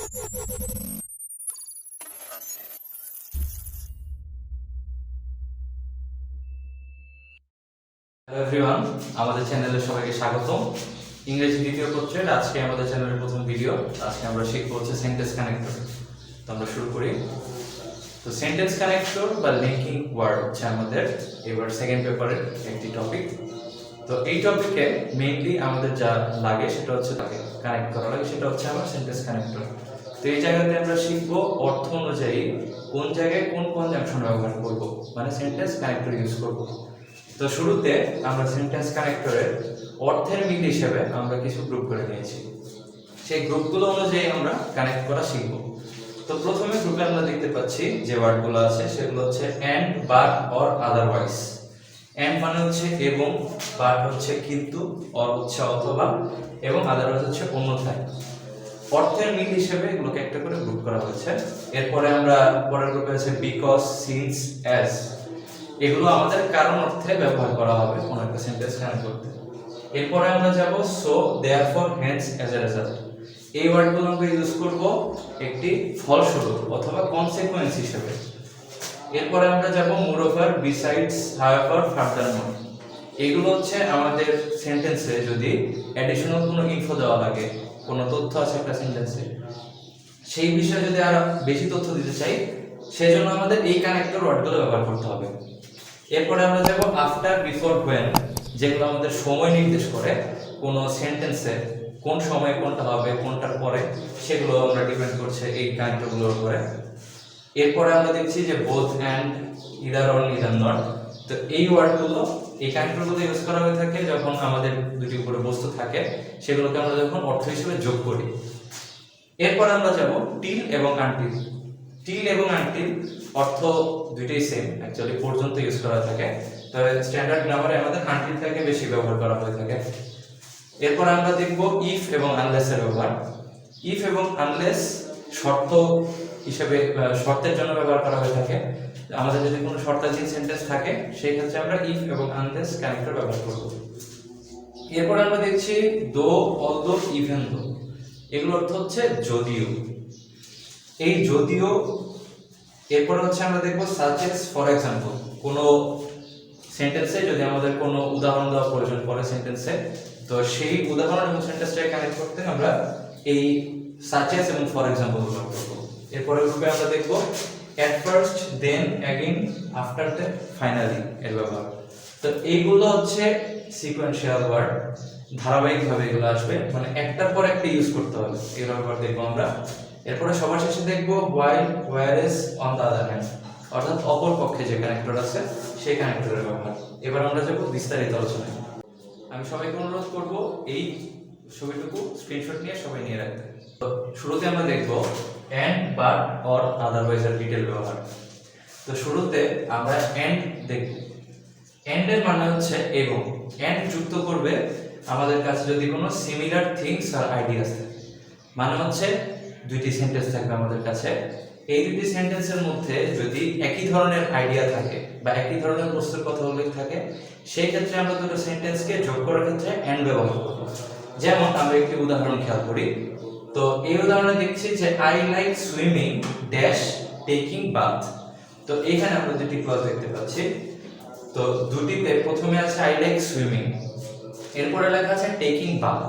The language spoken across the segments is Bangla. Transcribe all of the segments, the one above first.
হ্যালো এভরিওয়ান, আমাদের চ্যানেলে সবাইকে স্বাগতম। ইংরেজি দ্বিতীয় পত্রের আজকে আমাদের চ্যানেলের প্রথম ভিডিও। আজকে আমরা শিখব হচ্ছে সেন্টেন্স কানেক্টর। তো আমরা শুরু করি। তো সেন্টেন্স কানেক্টর বা লিঙ্কিং ওয়ার্ড হচ্ছে আমাদের এবার সেকেন্ড পেপারের একটি টপিক। তো এই টপিকে মেইনলি আমাদের যা লাগে সেটা হচ্ছে তাকে কানেক্ট করা লাগে, সেটা হচ্ছে আমার সেন্টেন্স কানেক্টর। তো এই জায়গাতে আমরা শিখব অর্থ অনুযায়ী কোন জায়গায় কোন কনজাংশন ব্যবহার করব, মানে সেন্টেন্স কানেক্টর ইউজ করব। তো শুরুতে আমরা সেন্টেন্স কানেক্টরের অর্থের মিল হিসেবে আমরা কিছু গ্রুপ করে নিয়েছি। সেই গ্রুপগুলো অনুযায়ী আমরা কানেক্ট করা শিখব। তো প্রথমে গ্রুপে আমরা দেখতে পাচ্ছি যে ওয়ার্ডগুলো আছে সেগুলো হচ্ছে and, but, or, otherwise. And মানে হচ্ছে এবং, বাট হচ্ছে কিন্তু, অর হচ্ছে অথবা, এবং আদারওয়াইজ হচ্ছে অন্যথায়। অর্থের মিল হিসেবে এগুলোকে একটা করে গ্রুপ করা হয়েছে। এরপরে আমরা পরের গ্রুপে আছে বিকজ, সিন্স, অ্যাজ। এগুলো আমাদের কারণ অর্থে ব্যবহার করা হবে কোন একটা সেন্টেন্স কানেক্ট করতে। এরপরে আমরা যাব so, therefore, hence, as a result. এই ওয়ার্ডগুলো আমরা ইউজ করব একটি ফলস্বরূপ অথবা কনসিকোয়েন্স হিসেবে। এরপরে আমরা যাব মোরওভার, বিসাইডস, হাউএভার, ফার্দারমোর। এগুলো হচ্ছে আমাদের সেন্টেন্সে যদি অ্যাডিশনাল কোনো ইনফো দেওয়া লাগে, কোনো তথ্য আছে একটা সেন্টেন্সে, সেই বিষয়ে যদি আরো বেশি তথ্য দিতে চাই, সেজন্য আমাদের এই কানেক্টর ওয়ার্ডগুলো ব্যবহার করতে হবে। এরপরে আমরা যাব আফটার, বিফোর, হোয়েন, যেগুলো আমাদের সময় নির্দেশ করে কোনো সেন্টেন্সে কোন সময় কোনটা হবে, কোনটার পরে, সেগুলো আমরা ডিপেন্ড করছে এই কানেক্টরগুলোর উপরে। এরপরে আমরা দেখছি যে both, and, either or, neither not. তো এই ওয়ার্ডগুলো, এই কানেক্টরগুলো ইউজ করা হয়ে থাকে যখন আমাদের দুটি উপরে বস্তু থাকে, সেগুলোকে আমরা যখন অর্থ হিসেবে যোগ করি। এরপর আমরা যাব টিল এবং আনটিল। টিল এবং আনটিল অর্থ দুইটাই সেম, অ্যাকচুয়ালি পর্যন্ত ইউজ করা থাকে, তবে স্ট্যান্ডার্ড গ্রামারে আমাদের আনটিলটাকে বেশি ব্যবহার করা হয়ে থাকে। এরপর আমরা দেখব ইফ এবং আনলেস এর ব্যবহার। ইফ এবং আনলেস শর্ত হিসেবে, শর্তের জন্য ব্যবহার করা হয়ে থাকে। আমাদের যদি কোনো শর্তাধীন সেন্টেন্স থাকে সেই ক্ষেত্রে আমরা ইফ এবং আনলেস কানেক্টর ব্যবহার করব। এরপর আমরা দেখছি দো, অলদো, ইভেন দো। এগুলোর অর্থ হচ্ছে যদিও। এই যদিও। এরপর হচ্ছে আমরা দেখব সাচ এস, ফর এক্সাম্পল। কোনো সেন্টেন্সে যদি আমাদের কোনো উদাহরণ দেওয়া প্রয়োজন পড়ে সেন্টেন্সে, তো সেই উদাহরণ এবং সেন্টেন্সটাকে কানেক্ট করতে আমরা এই সাচ এস এবং ফর এক্সাম্পল ব্যবহার করব। এরপরের গ্রুপে আমরা দেখব at first, then, again, after that, finally এর ব্যবহার। তো এইগুলো হচ্ছে সিকোয়েন্সিয়াল ওয়ার্ড, ধারাবাহিকভাবে এগুলো আসবে, মানে একটার পর একটা ইউজ করতে হবে, এর ব্যবহার দেখব আমরা। এরপরে সবার শেষে দেখব while, whereas, on the other hand, অর্থাৎ অপর পক্ষে যে কানেক্টর আছে সেই কানেক্টরের ব্যবহার। এবার আমরা যাব বিস্তারিত আলোচনায়। আমি সবাইকে অনুরোধ করব এই ছবিটুকু স্ক্রিনশট নিয়ে সবাই নিয়ে রাখতে। তো শুরুতে আমরা দেখব এন্ড, বাট, অর, আদারওয়াইজ এর ডিটেইল ব্যবহার। তো শুরুতে আমরা এন্ড দেখব। এন্ড এর মানে হচ্ছে এবং। এন্ড যুক্ত করবে আমাদের কাছে যদি কোনো সিমিলার থিংস আর আইডিয়াস থাকে, মানে হচ্ছে দুইটি সেন্টেন্স থাকবে আমাদের কাছে। এই দুটি সেন্টেন্সের মধ্যে যদি একই ধরনের আইডিয়া থাকে বা একই ধরনের বস্তুর কথা উল্লেখ থাকে, সেই ক্ষেত্রে আমরা দুটো সেন্টেন্সকে যোগ করার ক্ষেত্রে এন্ড ব্যবহার করব। যেমন আমরা একটি উদাহরণ খেয়াল করি। তো এই উদাহরণে দেখছি যে I like swimming dash taking bath. তো এখানে আমরা দুটি ক্লজ দেখতে পাচ্ছি। তো দুটিতে প্রথমে আছে আই লাইক সুইমিং, এরপরে লেখা আছে টেকিং বাথ,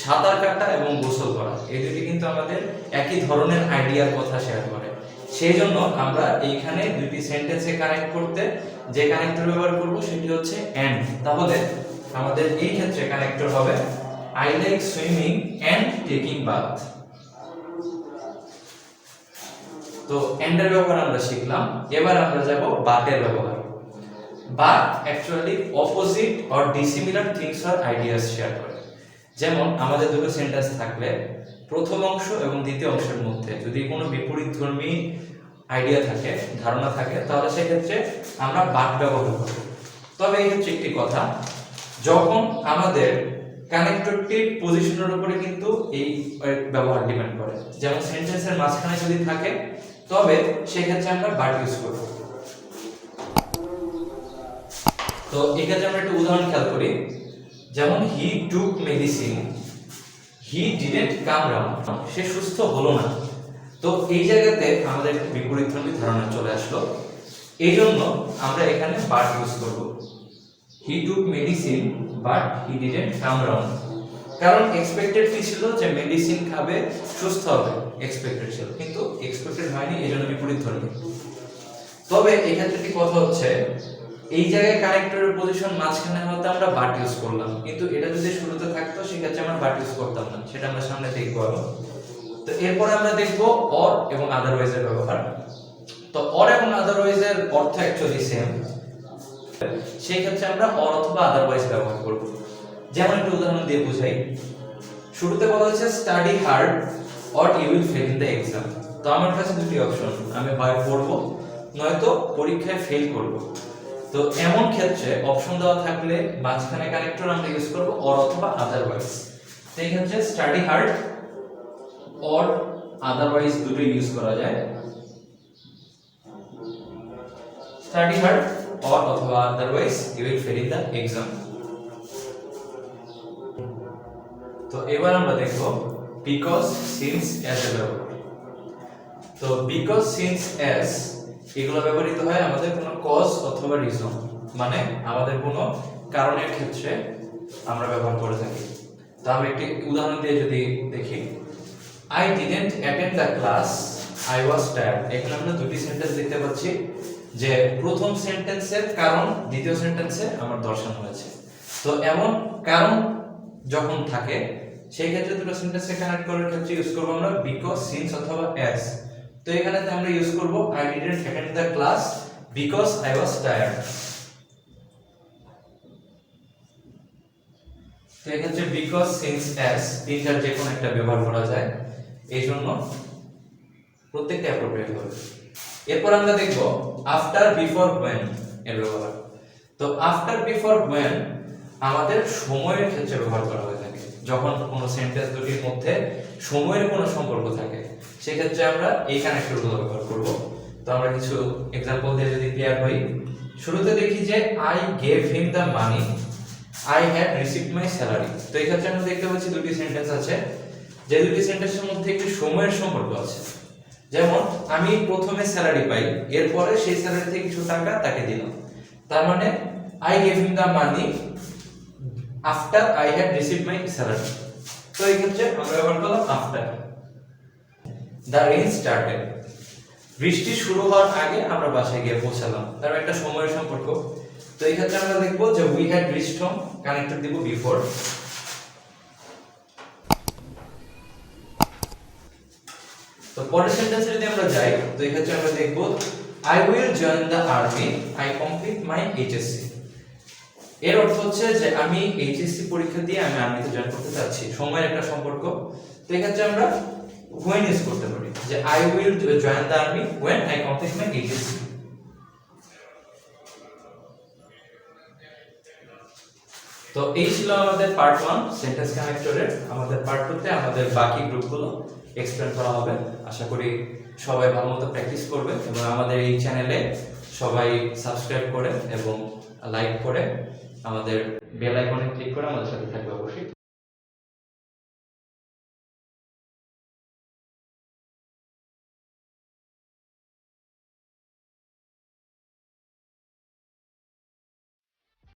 সাঁতার কাটা এবং গোসল করা। এই দুটি কিন্তু আমাদের একই ধরনের আইডিয়ার কথা শেয়ার করে। সেই জন্য আমরা এইখানে দুটি সেন্টেন্সে কানেক্ট করতে যে কানেক্টর ব্যবহার করব সেটি হচ্ছে এন্ড। তাহলে আমাদের এই ক্ষেত্রে কানেক্টর হবে I like swimming and taking bath. তো এন্ডের ব্যবহার আমরা শিখলাম। এবার আমরা যাব বাটের ব্যবহার। But actually opposite or dissimilar things or ideas share করে। যেমন আমাদের দুটো সেন্টেন্স থাকলে প্রথম অংশ এবং দ্বিতীয় অংশের মধ্যে যদি কোনো বিপরীতধর্মী আইডিয়া থাকে, ধারণা থাকে, তাহলে সেক্ষেত্রে আমরা বাট ব্যবহার করব। তবে এই ক্ষেত্রে একটি কথা, যখন আমাদের কানেক্টরটির পজিশনের উপরে কিন্তু এই ব্যবহার ডিপেন্ড করে। যেমন সেন্টেন্সের মাঝখানে যদি থাকে তবে সেক্ষেত্রে আমরা বাট ইউজ করব। তো এক্ষেত্রে আমরা একটা উদাহরণ খেয়াল করি। যেমন he took medicine, he didn't come round, সে সুস্থ হলো না। তো এই জায়গাতে আমাদের একটা বিপরীতধর্মী ধারণা চলে আসলো, এই জন্য আমরা এখানে বাট ইউজ করব। He took medicine but he didn't come round. কারণ এক্সপেক্টেড কি ছিল যে মেডিসিন খাবে সুস্থ হবে, এক্সপেক্টেড ছিল, কিন্তু এক্সপেক্টেড হয়নি, এই জন্য বিপরীতধর্মী। তবে এই ক্ষেত্রে কি কথা হচ্ছে, এই জায়গায় কানেক্টরের পজিশন মাঝখানে হতে আমরা বাট ইউজ করলাম, কিন্তু এটা যদি শুরুতে থাকতো সেক্ষেত্রে আমরা বাট ইউজ করতাম না, সেটা আমরা সামনে দেখব আরো। তো এরপরে আমরা দেখব অর এবং আদারওয়াইজ এর ব্যবহার। তো অর এবং আদারওয়াইজ এর অর্থ অ্যাকচুয়ালি সেম, সেই ক্ষেত্রে আমরা অর অথবা আদারওয়াইজ ব্যবহার করব। যেমন একটা উদাহরণ দিয়ে বুঝাই। শুরুতে বলা হয়েছে study hard or you will fail in the exam. তো আমার কাছে দুটি অপশন, আমি হয় পড়বো নয়তো পরীক্ষায় ফেল করব। তো এমন ক্ষেত্রে অপশন দেওয়া থাকলে মাঝখানে কানেক্টর আমরা ইউজ করব অর অথবা আদারওয়াইজ। তো এই ক্ষেত্রে স্টাডি হার্ড অর আদারওয়াইজ দুটো ইউজ করা যায়। স্টাডি হার্ড অর অথবা otherwise you will fail in the exam. তো এবার আমরা দেখব বিকজ, সিন্স, অ্যাজ এর ব্যবহার। তো বিকজ, সিন্স, অ্যাজ এগুলো ব্যবহৃত হয় আমাদের কোনো কজ অথবা রিজন, মানে আমাদের কোনো কারণের ক্ষেত্রে আমরা ব্যবহার করে থাকি। তো আমি একটি উদাহরণ দিয়ে যদি দেখি, I didn't attend the class, I was tired। এখানে আমরা দুটি সেন্টেন্স দেখতে পাচ্ছি, যে প্রথম সেন্টেন্সের কারণ দ্বিতীয় সেন্টেন্সে আমার দর্শানো হয়েছে। তো এমন কারণ যখন থাকে সেই ক্ষেত্রে দুটো সেন্টেন্সকে কানেক্ট করার ক্ষেত্রে ইউজ করব আমরা বিকজ, সিন্স অথবা অ্যাজ। তো এখানে আমরা ইউজ করব I didn't attend the class because I was tired। তো এক্ষেত্রে বিকজ, সিন্স, অ্যাজ তিনটার যে কোনো একটা ব্যবহার করা যায়, এই জন্য প্রত্যেকটা অ্যাপ্রোপ্রিয়েট হবে। এরপর আমরা দেখব আফটার, বিফোর, হোয়েন এর ব্যবহার। তো আফটার, বিফোর, হোয়েন আমাদের সময়ের ক্ষেত্রে ব্যবহার করা হয়ে থাকে। যখন কোনো সেন্টেন্স দুটির মধ্যে সময়ের কোনো সম্পর্ক থাকে সেক্ষেত্রে আমরা এই কানেক্টরগুলো ব্যবহার করব। তো আমরা কিছু এক্সাম্পল দিয়ে যদি ক্লিয়ার হই, শুরুতে দেখি যে I gave him the money, I had received my salary। তো এই ক্ষেত্রে আমরা দেখতে পাচ্ছি দুটি সেন্টেন্স আছে, যে দুটি সেন্টেন্সের মধ্যে একটি সময়ের সম্পর্ক আছে। যেমন আমি প্রথমে স্যালারি পাই, এরপরে সেই স্যালারি থেকে কিছু টাকা তাকে দিলাম, তার মানে I gave him the money after I had received my salary। তো এই ক্ষেত্রে আমরা ব্যবহার করলাম আফটার। The rain started, বৃষ্টি শুরু হওয়ার আগে আমরা বাসায় গিয়ে পৌঁছালাম, তার একটা সময়ের সম্পর্ক। তো এই ক্ষেত্রে আমরা দেখব যে we had reached home, connector দিব বিফোর। তো পরের সেন্টেন্সে যদি আমরা যাই, তো এই ক্ষেত্রে আমরা দেখব I will join the army, I complete my HSC। এর অর্থ হচ্ছে যে আমি এইচএসসি পরীক্ষা দিয়ে আমি আর্মিতে জয়েন করতে যাচ্ছি, সময়ের একটা সম্পর্ক। তো এই ক্ষেত্রে আমরা when ইউজ করতে পারি, যে I will join the army when I complete my HSC। তো এই ছিল আমাদের পার্ট 1 সেন্টেন্স কানেক্টরের। আমাদের পার্ট 2 তে আমাদের বাকি গ্রুপগুলো এক্সপ্লেন করা হবে। আশা করি সবাই ভালোমতো প্র্যাকটিস করবে এবং আমাদের এই চ্যানেলে সবাই সাবস্ক্রাইব করে এবং লাইক করে আমাদের বেল আইকনে ক্লিক করে আমাদের সাথে থাকবে অবশ্যই।